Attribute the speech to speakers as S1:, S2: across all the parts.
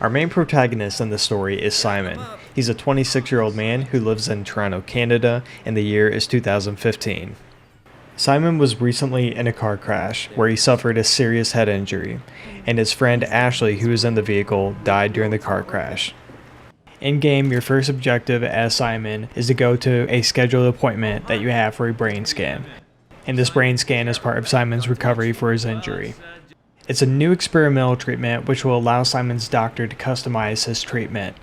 S1: Our main protagonist in the story is Simon. He's a 26-year-old man who lives in Toronto, Canada, and the year is 2015. Simon was recently in a car crash where he suffered a serious head injury, and his friend Ashley, who was in the vehicle, died during the car crash. In-game, your first objective as Simon is to go to a scheduled appointment that you have for a brain scan, and this brain scan is part of Simon's recovery for his injury. It's a new experimental treatment which will allow Simon's doctor to customize his treatment.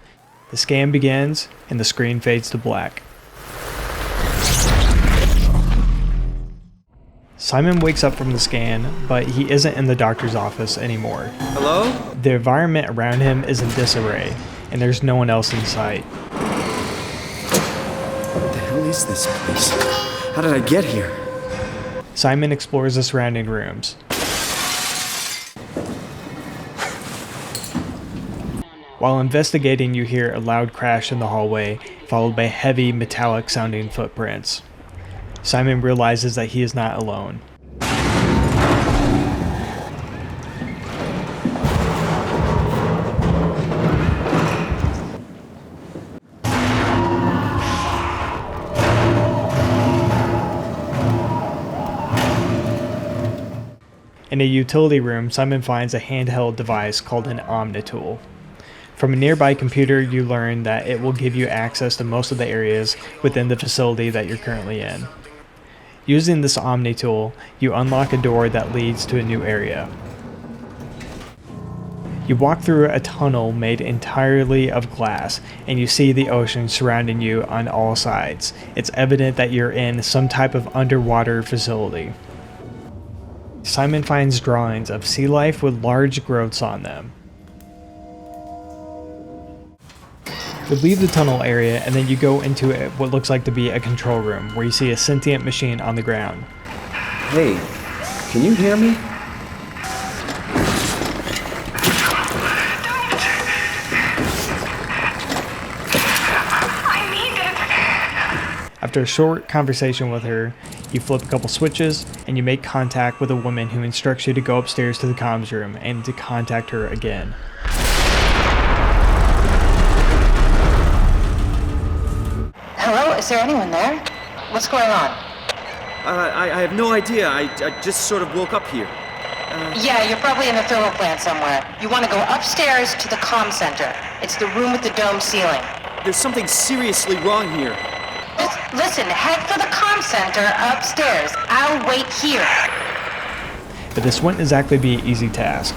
S1: The scan begins, and the screen fades to black. Simon wakes up from the scan, but he isn't in the doctor's office anymore.
S2: Hello?
S1: The environment around him is in disarray, and there's no one else in sight.
S2: What the hell is this place? How did I get here?
S1: Simon explores the surrounding rooms. While investigating, you hear a loud crash in the hallway, followed by heavy, metallic-sounding footprints. Simon realizes that he is not alone. In a utility room, Simon finds a handheld device called an Omnitool. From a nearby computer, you learn that it will give you access to most of the areas within the facility that you're currently in. Using this Omnitool, you unlock a door that leads to a new area. You walk through a tunnel made entirely of glass, and you see the ocean surrounding you on all sides. It's evident that you're in some type of underwater facility. Simon finds drawings of sea life with large growths on them. You leave the tunnel area, and then you go into what looks like to be a control room, where you see a sentient machine on the ground.
S2: Hey, can you hear me?
S1: After a short conversation with her, you flip a couple switches, and you make contact with a woman who instructs you to go upstairs to the comms room and to contact her again.
S3: Hello? Is there anyone there? What's going on?
S2: I have no idea. I just sort of woke up here.
S3: Yeah, you're probably in the thermal plant somewhere. You want to go upstairs to the comm center. It's the room with the dome ceiling.
S2: There's something seriously wrong here.
S3: Listen, head for the comm center upstairs. I'll wait here.
S1: But this wouldn't exactly be an easy task.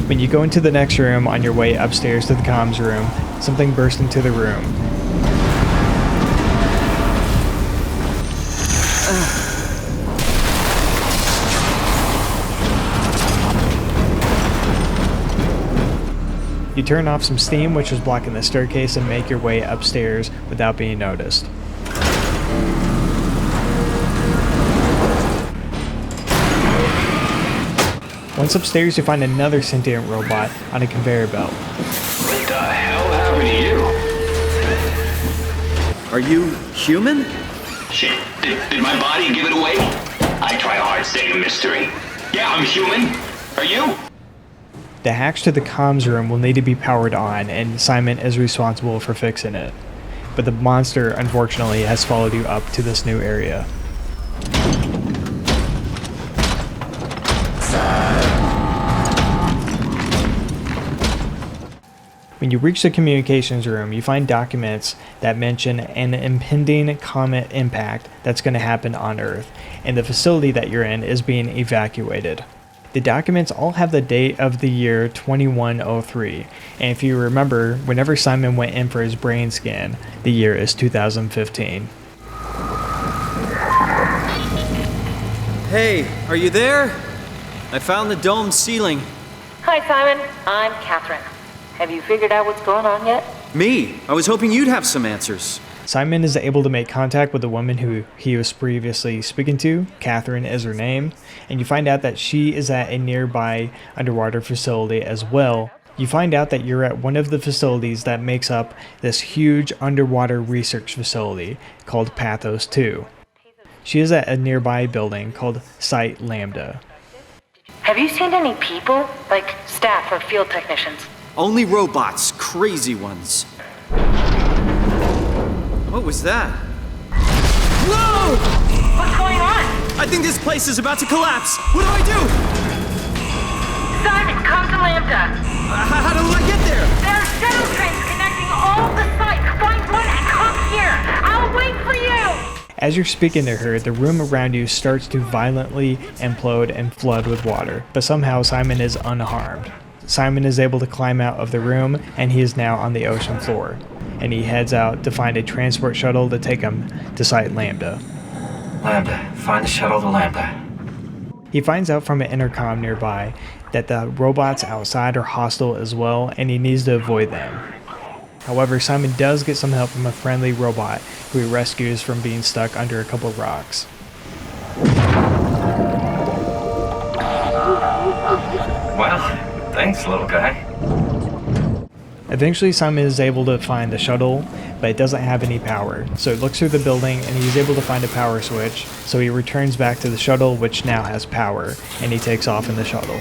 S1: When you go into the next room on your way upstairs to the comms room, something bursts into the room. You turn off some steam which was blocking the staircase and make your way upstairs without being noticed. Once upstairs, you find another sentient robot on a conveyor belt.
S4: What the hell happened to you?
S2: Are you human?
S4: Shit, did my body give it away? I try hard staying a mystery. Yeah, I'm human. Are you?
S1: The hacks to the comms room will need to be powered on, and Simon is responsible for fixing it. But the monster, unfortunately, has followed you up to this new area. When you reach the communications room, you find documents that mention an impending comet impact that's going to happen on Earth, and the facility that you're in is being evacuated. The documents all have the date of the year 2103, and if you remember, whenever Simon went in for his brain scan, the year is 2015.
S2: Hey, are you there? I found the dome ceiling.
S5: Hi, Simon. I'm Catherine. Have you figured out what's going on yet?
S2: Me? I was hoping you'd have some answers.
S1: Simon is able to make contact with the woman who he was previously speaking to. Catherine is her name, and you find out that she is at a nearby underwater facility as well. You find out that you're at one of the facilities that makes up this huge underwater research facility called Pathos 2. She is at a nearby building called Site Lambda.
S5: Have you seen any people? Like staff or field technicians?
S2: Only robots, crazy ones. What was that? Whoa!
S5: What's going on?
S2: I think this place is about to collapse. What do I do?
S5: Simon, come to Lambda.
S2: How do I get there?
S5: There are shuttle trains connecting all the sites. Find one and come here. I'll wait for you.
S1: As you're speaking to her, the room around you starts to violently implode and flood with water, but somehow Simon is unharmed. Simon is able to climb out of the room, and he is now on the ocean floor, and he heads out to find a transport shuttle to take him to Site Lambda.
S6: Lambda, find the shuttle to Lambda.
S1: He finds out from an intercom nearby that the robots outside are hostile as well, and he needs to avoid them. However, Simon does get some help from a friendly robot who he rescues from being stuck under a couple of rocks.
S6: Well, thanks, little guy.
S1: Eventually, Simon is able to find the shuttle, but it doesn't have any power. So he looks through the building and he's able to find a power switch. So he returns back to the shuttle, which now has power, and he takes off in the shuttle.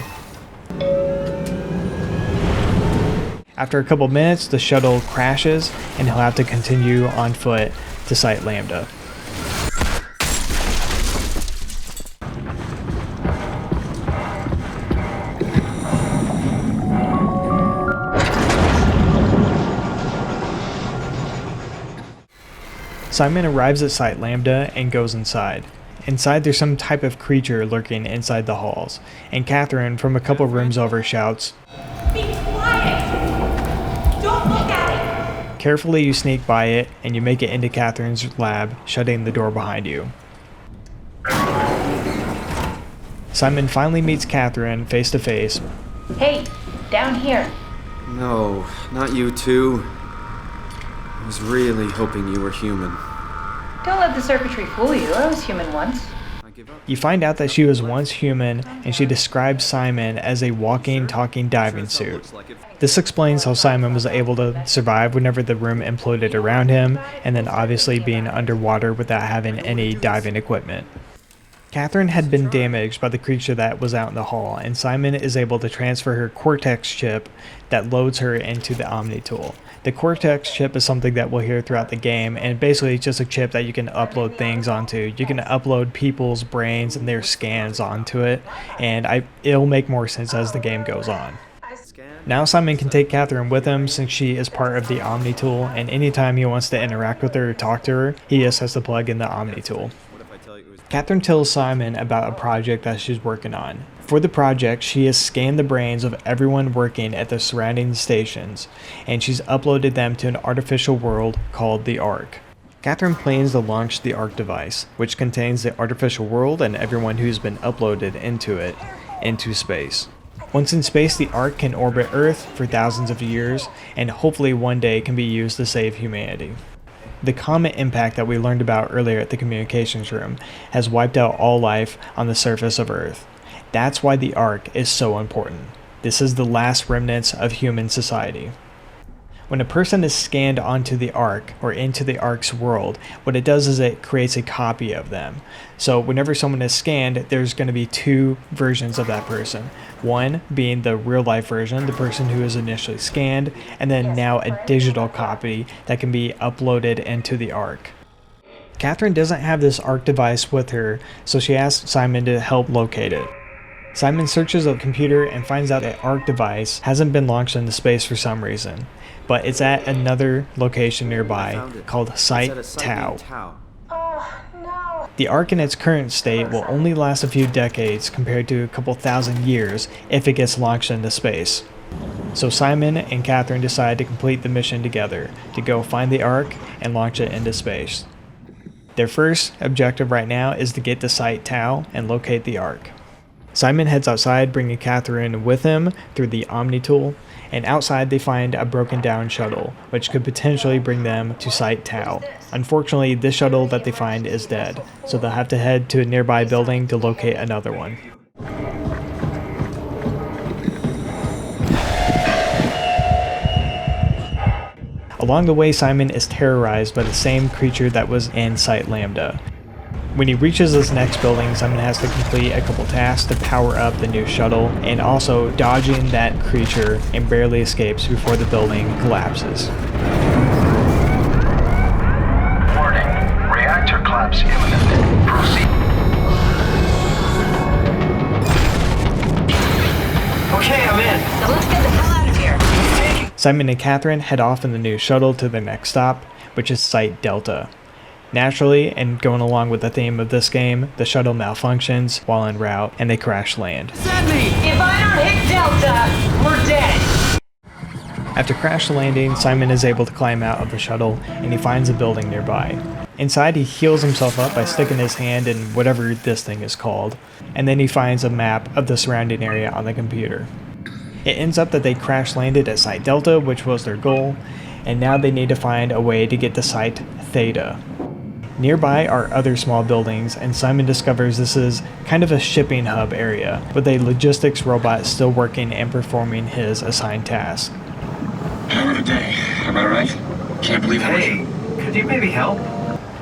S1: After a couple minutes, the shuttle crashes and he'll have to continue on foot to Site Lambda. Simon arrives at Site Lambda and goes inside. Inside there's some type of creature lurking inside the halls, and Catherine from a couple rooms over shouts,
S7: "Be quiet! Don't look at it!"
S1: Carefully you sneak by it and you make it into Catherine's lab, shutting the door behind you. Simon finally meets Catherine face to face.
S5: Hey, down here.
S2: No, not you too. I was really hoping you were human.
S5: Don't let the circuitry fool you. I was human once.
S2: I give up.
S1: You find out that she was once human, and she describes Simon as a walking, talking diving suit. This explains how Simon was able to survive whenever the room imploded around him, and then obviously being underwater without having any diving equipment. Catherine had been damaged by the creature that was out in the hall, and Simon is able to transfer her Cortex chip that loads her into the Omni tool. The Cortex chip is something that we'll hear throughout the game, and basically it's just a chip that you can upload things onto. You can upload people's brains and their scans onto it, and it'll make more sense as the game goes on. Now Simon can take Catherine with him since she is part of the Omni tool, and anytime he wants to interact with her or talk to her, he just has to plug in the Omni tool. Catherine tells Simon about a project that she's working on. For the project, she has scanned the brains of everyone working at the surrounding stations, and she's uploaded them to an artificial world called the Ark. Catherine plans to launch the Ark device, which contains the artificial world and everyone who's been uploaded into it, into space. Once in space, the Ark can orbit Earth for thousands of years, and hopefully one day can be used to save humanity. The comet impact that we learned about earlier at the communications room has wiped out all life on the surface of Earth. That's why the Ark is so important. This is the last remnants of human society. When a person is scanned onto the Ark or into the Ark's world, what it does is it creates a copy of them. So whenever someone is scanned, there's going to be two versions of that person. One being the real life version, the person who is initially scanned, and then now a digital copy that can be uploaded into the Ark. Catherine doesn't have this Ark device with her, so she asks Simon to help locate it. Simon searches a computer and finds out that Ark device hasn't been launched into space for some reason, but it's at another location nearby called Site Tau.
S7: Oh, no.
S1: The Ark in its current state will only last a few decades compared to a couple thousand years if it gets launched into space. So Simon and Catherine decide to complete the mission together, to go find the Ark and launch it into space. Their first objective right now is to get to Site Tau and locate the Ark. Simon heads outside, bringing Catherine with him through the Omni tool, and outside they find a broken down shuttle, which could potentially bring them to Site Tau. Unfortunately, this shuttle that they find is dead, so they'll have to head to a nearby building to locate another one. Along the way, Simon is terrorized by the same creature that was in Site Lambda. When he reaches this next building, Simon has to complete a couple tasks to power up the new shuttle, and also dodging that creature and barely escapes before the building collapses.
S8: Warning. Reactor collapse imminent. Proceed.
S6: Okay, I'm in.
S5: So let's get the hell out of here.
S1: Simon and Catherine head off in the new shuttle to their next stop, which is Site Delta. Naturally, and going along with the theme of this game, the shuttle malfunctions while en route and they crash land.
S5: If I don't hit Delta, we're dead.
S1: After crash landing, Simon is able to climb out of the shuttle and he finds a building nearby. Inside, he heals himself up by sticking his hand in whatever this thing is called, and then he finds a map of the surrounding area on the computer. It ends up that they crash landed at Site Delta, which was their goal, and now they need to find a way to get to Site Theta. Nearby are other small buildings, and Simon discovers this is kind of a shipping hub area, with a logistics robot still working and performing his assigned task.
S9: Having a day, am I right? Can't believe how much...
S6: Hey, could you maybe help?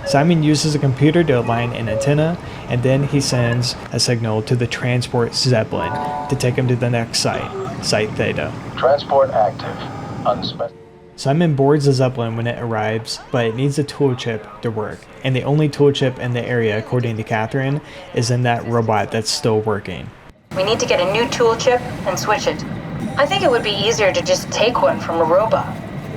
S1: Simon uses a computer to align an antenna, and then he sends a signal to the transport Zeppelin to take him to the next site, Site Theta.
S8: Transport active. Unspecified.
S1: Simon boards the Zeppelin when it arrives, but it needs a tool chip to work, and the only tool chip in the area, according to Catherine, is in that robot that's still working.
S3: We need to get a new tool chip and switch it. I think it would be easier to just take one from a robot.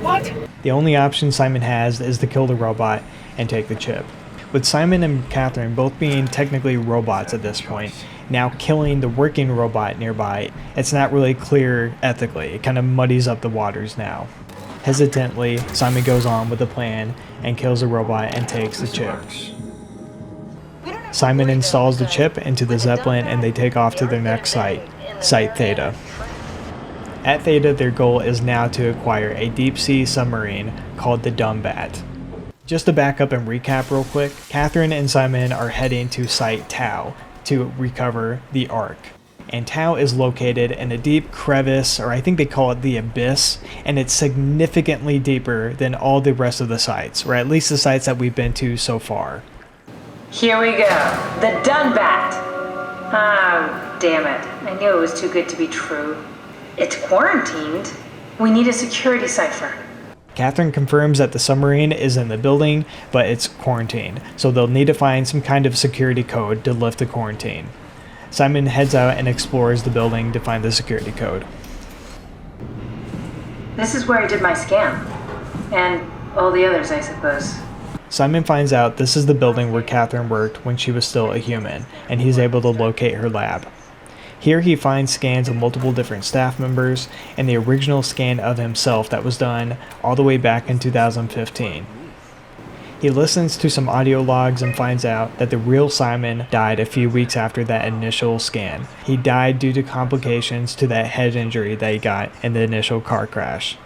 S5: What?
S1: The only option Simon has is to kill the robot and take the chip. With Simon and Catherine both being technically robots at this point, now killing the working robot nearby, it's not really clear ethically. It kind of muddies up the waters now. Hesitantly, Simon goes on with the plan and kills the robot and takes the chip. Simon installs the chip into the Zeppelin and they take off to their next site, Site Theta. At Theta, their goal is now to acquire a deep-sea submarine called the Dumbat. Just to back up and recap real quick, Catherine and Simon are heading to Site Tau to recover the Ark. And Tau is located in a deep crevice, or I think they call it the Abyss, and it's significantly deeper than all the rest of the sites, or at least the sites that we've been to so far.
S3: Here we go. The Dunbat. Oh, damn it. I knew it was too good to be true. It's quarantined. We need a security cipher.
S1: Catherine confirms that the submarine is in the building, but it's quarantined, so they'll need to find some kind of security code to lift the quarantine. Simon heads out and explores the building to find the security code.
S3: This is where I did my scan. And all the others, I suppose.
S1: Simon finds out this is the building where Catherine worked when she was still a human, and he's able to locate her lab. Here he finds scans of multiple different staff members and the original scan of himself that was done all the way back in 2015. He listens to some audio logs and finds out that the real Simon died a few weeks after that initial scan. He died due to complications to that head injury that he got in the initial car crash.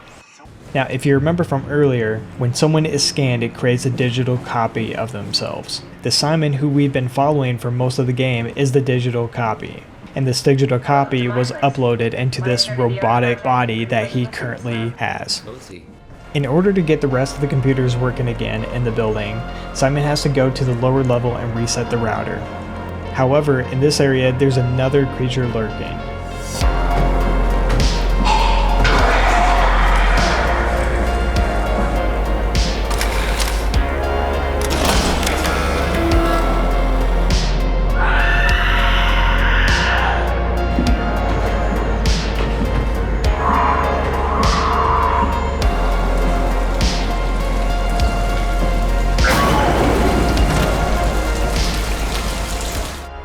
S1: Now, if you remember from earlier, when someone is scanned, it creates a digital copy of themselves. The Simon who we've been following for most of the game is the digital copy. And this digital copy was uploaded into this robotic body that he currently has. In order to get the rest of the computers working again in the building, Simon has to go to the lower level and reset the router. However, in this area, there's another creature lurking.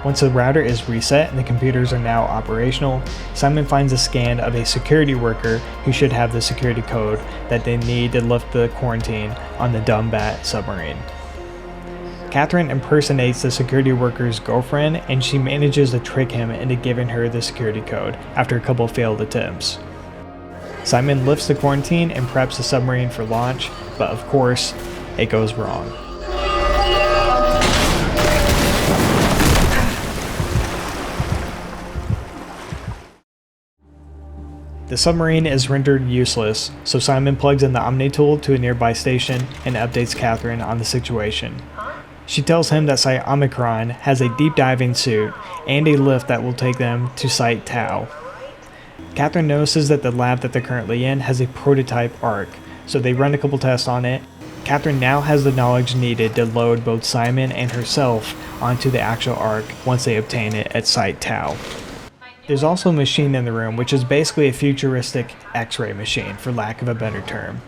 S1: Once the router is reset and the computers are now operational, Simon finds a scan of a security worker who should have the security code that they need to lift the quarantine on the Dumbat submarine. Catherine impersonates the security worker's girlfriend and she manages to trick him into giving her the security code after a couple failed attempts. Simon lifts the quarantine and preps the submarine for launch, but of course, it goes wrong. The submarine is rendered useless, so Simon plugs in the Omni tool to a nearby station and updates Catherine on the situation. She tells him that Site Omicron has a deep diving suit and a lift that will take them to Site Tau. Catherine notices that the lab that they're currently in has a prototype Ark, so they run a couple tests on it. Catherine now has the knowledge needed to load both Simon and herself onto the actual Ark once they obtain it at Site Tau. There's also a machine in the room, which is basically a futuristic X-ray machine, for lack of a better term.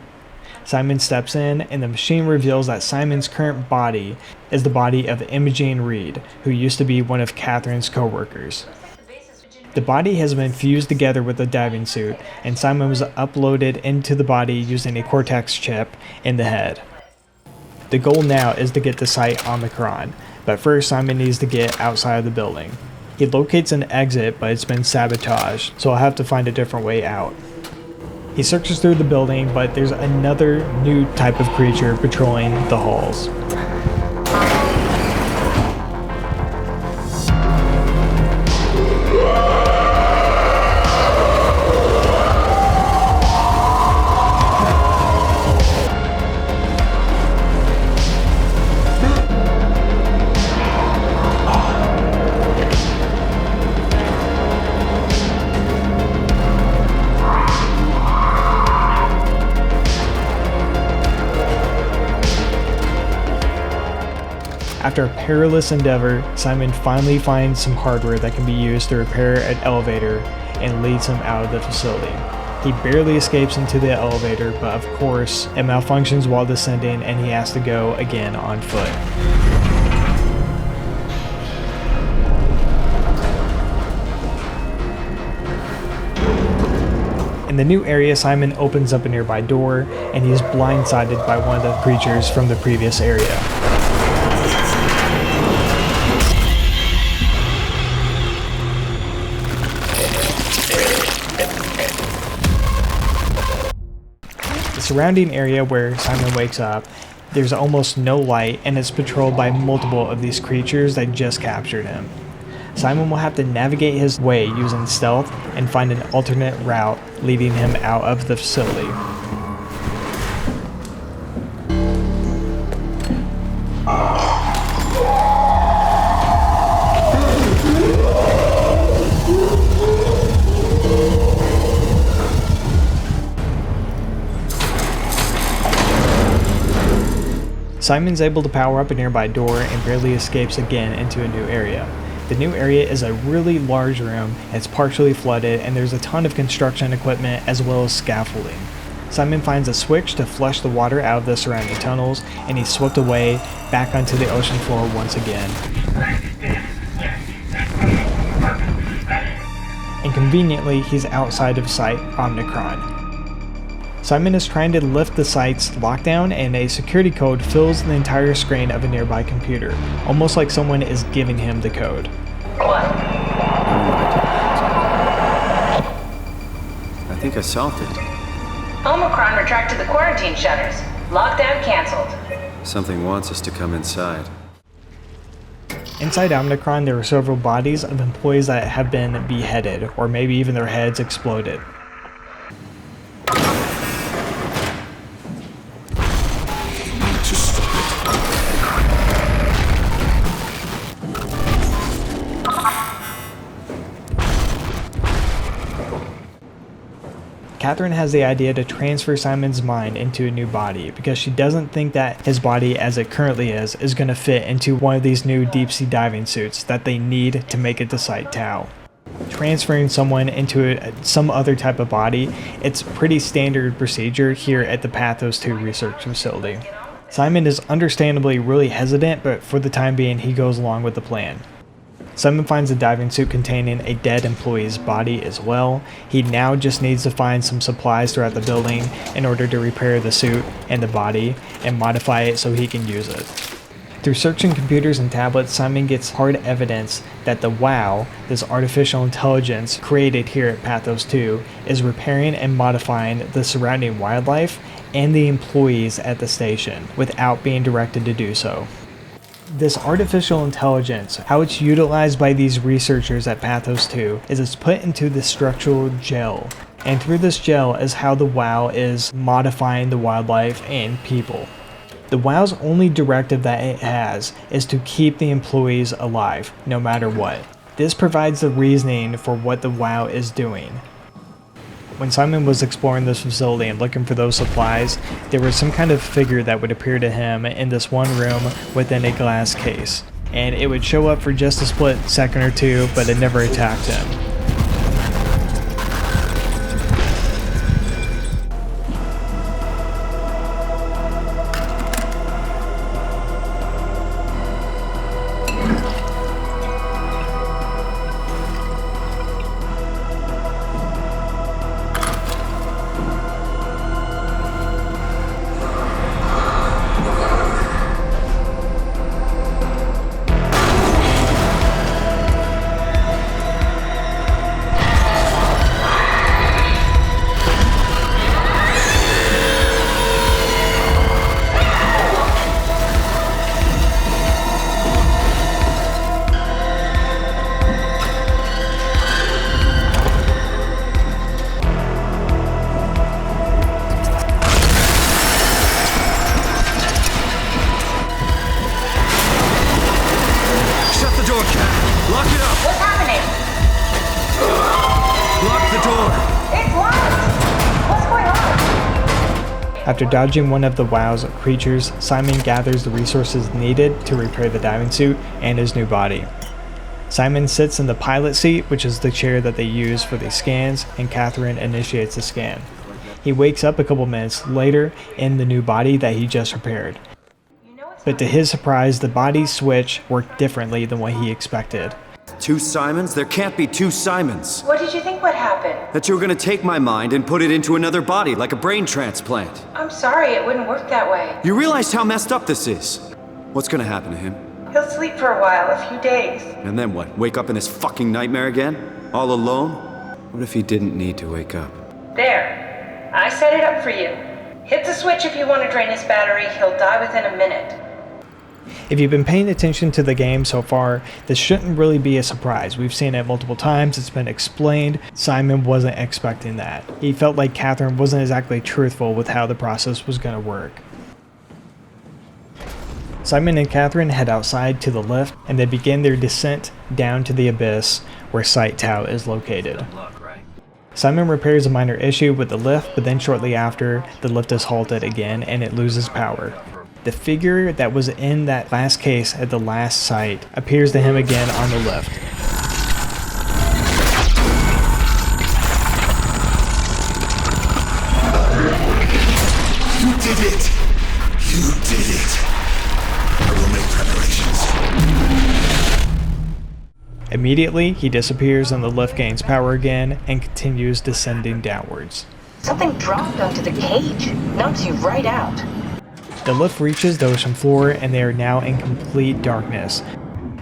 S1: Simon steps in, and the machine reveals that Simon's current body is the body of Imogene Reed, who used to be one of Catherine's co-workers. The body has been fused together with the diving suit, and Simon was uploaded into the body using a Cortex chip in the head. The goal now is to get to Site Omicron, but first Simon needs to get outside of the building. He locates an exit, but it's been sabotaged, so I'll have to find a different way out. He searches through the building, but there's another new type of creature patrolling the halls. After a perilous endeavor, Simon finally finds some hardware that can be used to repair an elevator and leads him out of the facility. He barely escapes into the elevator, but of course, it malfunctions while descending and he has to go again on foot. In the new area, Simon opens up a nearby door and he is blindsided by one of the creatures from the previous area. The surrounding area where Simon wakes up, there's almost no light and it's patrolled by multiple of these creatures that just captured him. Simon will have to navigate his way using stealth and find an alternate route leading him out of the facility. Simon's able to power up a nearby door and barely escapes again into a new area. The new area is a really large room, it's partially flooded, and there's a ton of construction equipment as well as scaffolding. Simon finds a switch to flush the water out of the surrounding tunnels, and he's swept away back onto the ocean floor once again. And conveniently, he's outside of Site Omicron. Simon is trying to lift the site's lockdown, and a security code fills the entire screen of a nearby computer, almost like someone is giving him the code.
S2: I think I solved it.
S3: Omicron retracted the quarantine shutters. Lockdown canceled.
S2: Something wants us to come inside.
S1: Inside Omicron, there are several bodies of employees that have been beheaded, or maybe even their heads exploded. Catherine has the idea to transfer Simon's mind into a new body because she doesn't think that his body as it currently is going to fit into one of these new deep sea diving suits that they need to make it to Site Tau. Transferring someone into some other type of body, it's pretty standard procedure here at the Pathos 2 research facility. Simon is understandably really hesitant, but for the time being he goes along with the plan. Simon finds a diving suit containing a dead employee's body as well. He now just needs to find some supplies throughout the building in order to repair the suit and the body and modify it so he can use it. Through searching computers and tablets, Simon gets hard evidence that the WOW, this artificial intelligence created here at Pathos 2, is repairing and modifying the surrounding wildlife and the employees at the station without being directed to do so. This artificial intelligence, how it's utilized by these researchers at Pathos 2 is it's put into this structural gel, and through this gel is how the WOW is modifying the wildlife and people. The WoW's only directive that it has is to keep the employees alive, no matter what. This provides the reasoning for what the WoW is doing. When Simon was exploring this facility and looking for those supplies, there was some kind of figure that would appear to him in this one room within a glass case. And it would show up for just a split second or two, but it never attacked him. After dodging one of the WoW's creatures, Simon gathers the resources needed to repair the diving suit and his new body. Simon sits in the pilot seat, which is the chair that they use for the scans, and Catherine initiates the scan. He wakes up a couple minutes later in the new body that he just repaired. But to his surprise, the body switch worked differently than what he expected.
S2: Two Simons? There can't be two Simons.
S3: What did you think would happen?
S2: That you were gonna take my mind and put it into another body, like a brain transplant.
S3: I'm sorry, it wouldn't work that way.
S2: You realize how messed up this is? What's gonna happen to him?
S3: He'll sleep for a while, a few days.
S2: And then what? Wake up in this fucking nightmare again? All alone? What if he didn't need to wake up?
S3: There. I set it up for you. Hit the switch if you want to drain his battery. He'll die within a minute.
S1: If you've been paying attention to the game so far, this shouldn't really be a surprise. We've seen it multiple times, it's been explained. Simon wasn't expecting that. He felt like Catherine wasn't exactly truthful with how the process was going to work. Simon and Catherine head outside to the lift, and they begin their descent down to the abyss where Site Tau is located. Simon repairs a minor issue with the lift, but then shortly after, the lift is halted again and it loses power. The figure that was in that last case at the last site appears to him again on the lift.
S9: You did it! You did it! I will make preparations.
S1: Immediately, he disappears and the lift gains power again and continues descending downwards.
S10: Something dropped onto the cage. Knocks you right out.
S1: The lift reaches the ocean floor and they are now in complete darkness.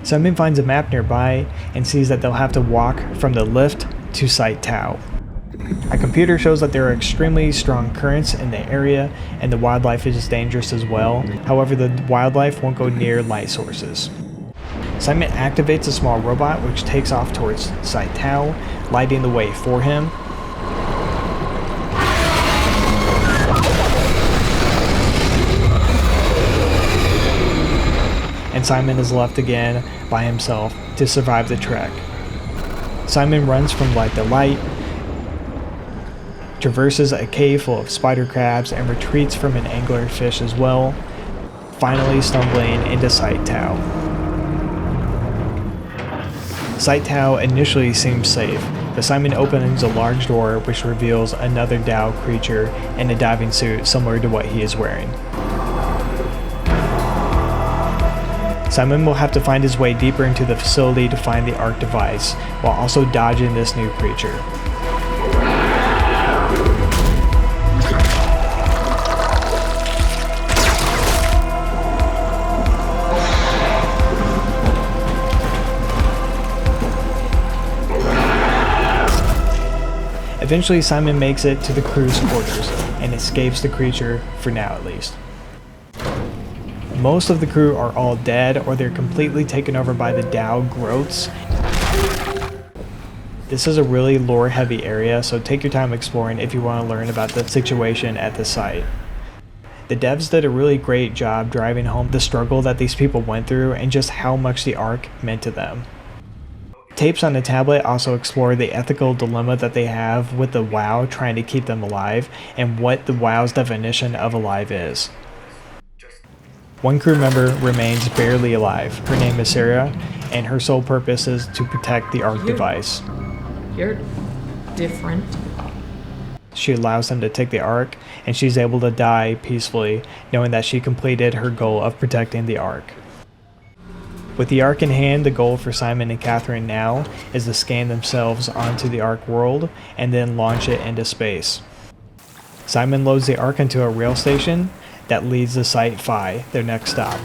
S1: Simon finds a map nearby and sees that they'll have to walk from the lift to Site Tau. A computer shows that there are extremely strong currents in the area and the wildlife is dangerous as well. However, the wildlife won't go near light sources. Simon activates a small robot which takes off towards Site Tau, lighting the way for him. And Simon is left again by himself to survive the trek. Simon runs from light to light, traverses a cave full of spider crabs, and retreats from an anglerfish as well, finally stumbling into Site Tau. Site Tau initially seems safe, but Simon opens a large door which reveals another Tau creature in a diving suit similar to what he is wearing. Simon will have to find his way deeper into the facility to find the Arc device, while also dodging this new creature. Eventually, Simon makes it to the crew's quarters and escapes the creature, for now at least. Most of the crew are all dead or they're completely taken over by the Tau growths. This is a really lore heavy area, so take your time exploring if you want to learn about the situation at the site. The devs did a really great job driving home the struggle that these people went through and just how much the Ark meant to them. Tapes on the tablet also explore the ethical dilemma that they have with the WoW trying to keep them alive and what the WoW's definition of alive is. One crew member remains barely alive. Her name is Sarah, and her sole purpose is to protect the Ark device.
S11: You're different.
S1: She allows them to take the Ark, and she's able to die peacefully, knowing that she completed her goal of protecting the Ark. With the Ark in hand, the goal for Simon and Catherine now is to scan themselves onto the Ark world and then launch it into space. Simon loads the Ark into a rail station that leads to Site-Fi, their next stop.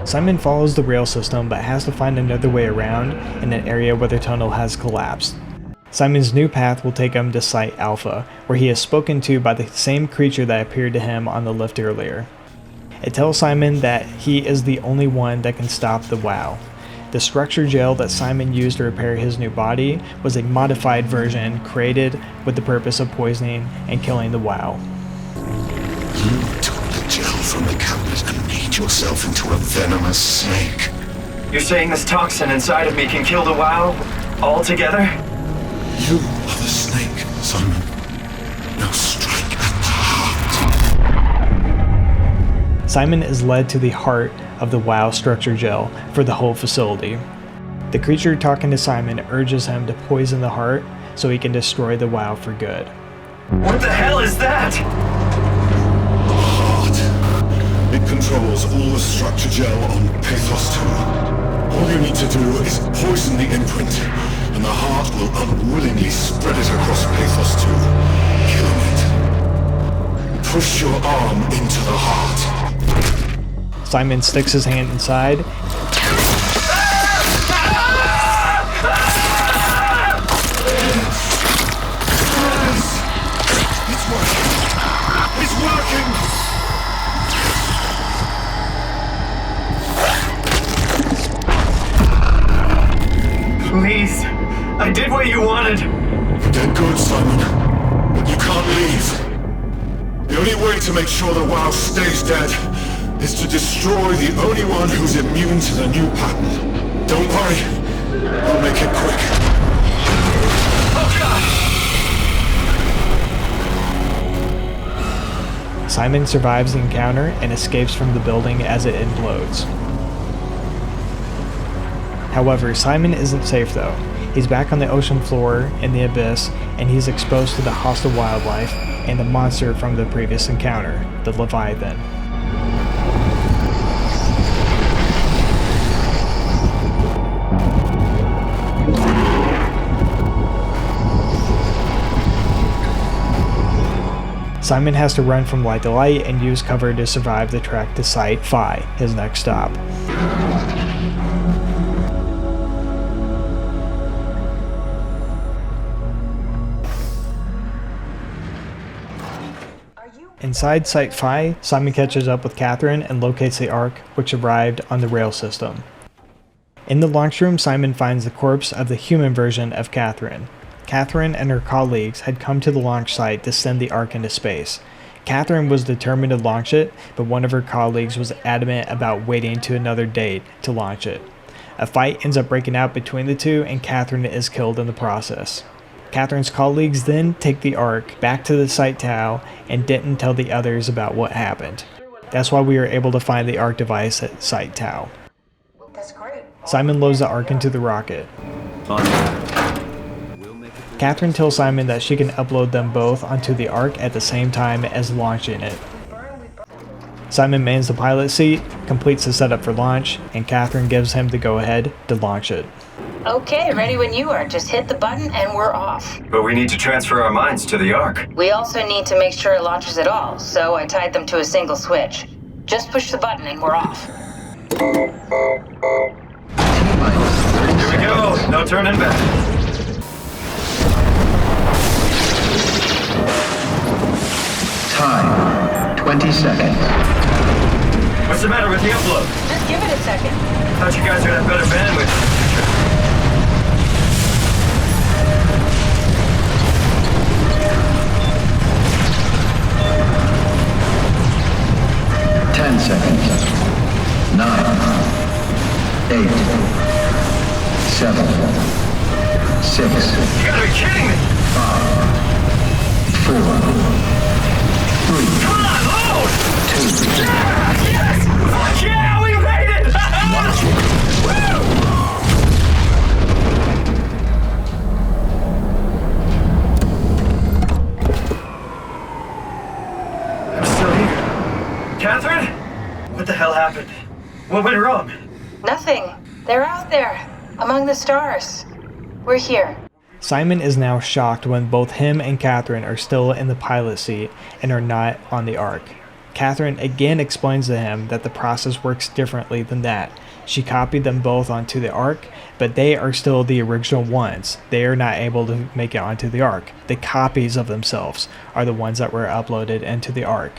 S1: Simon follows the rail system but has to find another way around in an area where the tunnel has collapsed. Simon's new path will take him to Site Alpha, where he is spoken to by the same creature that appeared to him on the lift earlier. It tells Simon that he is the only one that can stop the WoW. The structure gel that Simon used to repair his new body was a modified version created with the purpose of poisoning and killing the WoW.
S9: You took the gel from the cabinet and made yourself into a venomous snake.
S6: You're saying this toxin inside of me can kill the WoW altogether?
S9: You are the snake, Simon. Now strike at the heart.
S1: Simon is led to the heart of the WoW structure gel for the whole facility. The creature talking to Simon urges him to poison the heart so he can destroy the WoW for good.
S6: What the hell is that?
S9: The heart. It controls all the structure gel on Pathos 2. All you need to do is poison the imprint, and the heart will unwillingly spread it across Pathos 2, killing it. Push your arm into the heart.
S1: Simon sticks his hand inside.
S9: It's working. It's working.
S6: Please, I did what you wanted.
S9: Dead good, Simon. But you can't leave. The only way to make sure the WoW stays dead is to destroy the only one who's immune to the new pattern. Don't worry. I'll make it quick.
S6: Oh, God!
S1: Simon survives the encounter and escapes from the building as it implodes. However, Simon isn't safe though. He's back on the ocean floor in the abyss, and he's exposed to the hostile wildlife and the monster from the previous encounter, the Leviathan. Simon has to run from light to light and use cover to survive the trek to Site-Fi, his next stop. Inside Site-Fi, Simon catches up with Catherine and locates the Ark, which arrived on the rail system. In the launch room, Simon finds the corpse of the human version of Catherine. Catherine and her colleagues had come to the launch site to send the Ark into space. Catherine was determined to launch it, but one of her colleagues was adamant about waiting to another date to launch it. A fight ends up breaking out between the two, and Catherine is killed in the process. Catherine's colleagues then take the Ark back to the Site Tau and didn't tell the others about what happened. That's why we were able to find the Ark device at Site Tau.
S10: That's great.
S1: Simon loads the Ark into the rocket. Catherine tells Simon that she can upload them both onto the Ark at the same time as launching it. Simon mans the pilot seat, completes the setup for launch, and Catherine gives him the go-ahead to launch it.
S10: Okay, ready when you are. Just hit the button and we're off.
S6: But we need to transfer our minds to the Ark.
S10: We also need to make sure it launches at all, so I tied them to a single switch. Just push the button and we're off.
S6: Here we go. No turning back.
S8: Time, 20 seconds.
S6: What's the matter with the upload?
S10: Just give it a second.
S6: Thought you guys would have better bandwidth. happened? What went wrong?
S10: Nothing. They're out there, among the stars. We're here.
S1: Simon is now shocked when both him and Catherine are still in the pilot seat and are not on the Ark. Catherine again explains to him that the process works differently than that. She copied them both onto the Ark, but they are still the original ones. They are not able to make it onto the Ark. The copies of themselves are the ones that were uploaded into the Ark.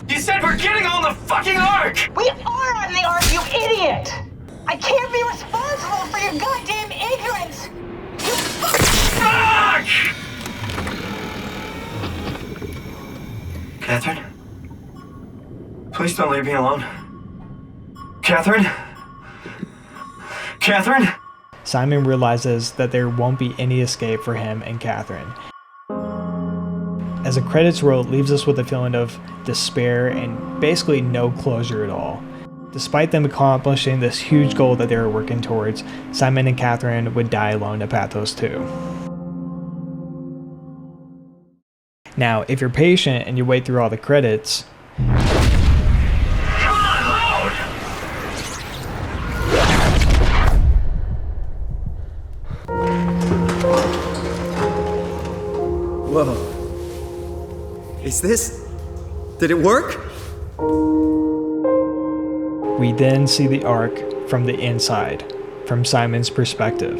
S6: You said we're getting on the fucking Ark!
S10: We are on the Ark, you idiot! I can't be responsible for your goddamn ignorance! You
S6: Fuck! Catherine? Please don't leave me alone. Catherine? Catherine?
S1: Simon realizes that there won't be any escape for him and Catherine. As the credits roll, it leaves us with a feeling of despair and basically no closure at all. Despite them accomplishing this huge goal that they were working towards, Simon and Catherine would die alone at Pathos 2. Now, if you're patient and you wait through all the credits,
S2: Whoa. Did it work?
S1: we then see the Ark from the inside, from Simon's perspective.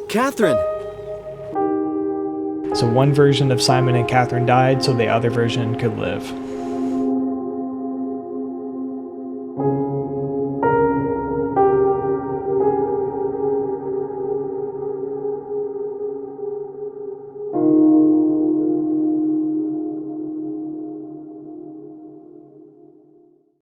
S2: Catherine!
S1: So one version of Simon and Catherine died so the other version could live.